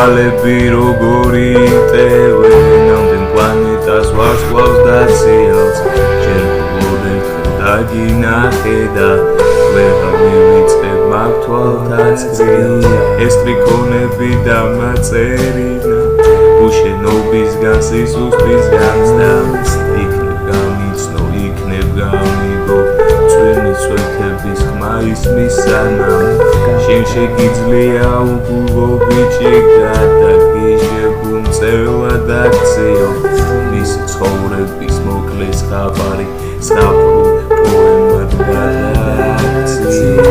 თვალები როგორი იტევენ ამდენ პლანეტას ვარსკვლავს დაციელს ჯერ მხოლოდ ერთხელ დაგინახე და ვეღარ მივიწყებ მაგ თვალთაც გრილს ეს ტრიქონები დამაწერინა უშენობისგან სისუსტისგანს და იქნებ გამიცნო იქნებ გამიგო წვენი წვეთების ხმა ისმის სანამ შენ შეგიძლია უგულო ბიჭი გადაგიჟებულ მწევლად აქციო მისი ცხოვრების მოკლე ზღაპარი ზღაპრულ პოემად გადააქციო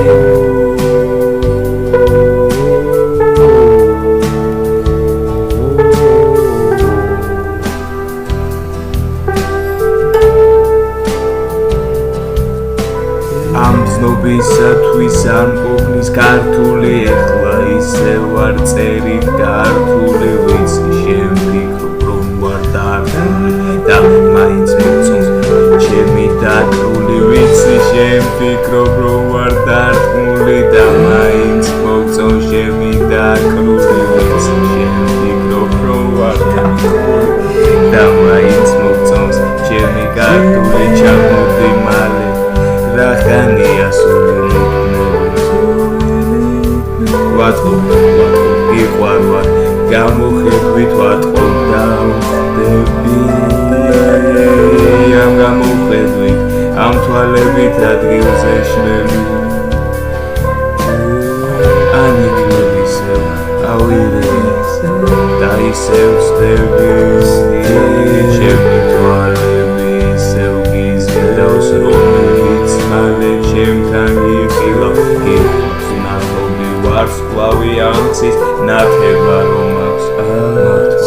ამ ზნობისათვის არ მყოფნის ქართული ეხლა ისევ არ წერით ქართული ვიცი შენ ფიქრობ რომ ვარ დარგული და მაინც მოწონს ჩემი დარგული ვიცი შენ ფიქრობ რომ ვარ დარგული და მაინც მოწონს ჩემი დარგული ვიცი შენ ფიქრობ რომ ვარ დარგული და მაინც მოწონს ჩემი ქართული ჩამოდი მალე Rachania suri Watqob iqvarvar gamoxedvit watqob davxdები am gamoxedvit am თვალებით ადგილზე შლები ან იქნებ ისევ ავირებს და ისევ ვსდები ჩემი თვალები ისევ გიზიდავს რომელიც მალე ჩემთან იყილა გიხმობს ნაყოფი ვარსკვლავი ამცის ნათება რომ აქვს ამართვაც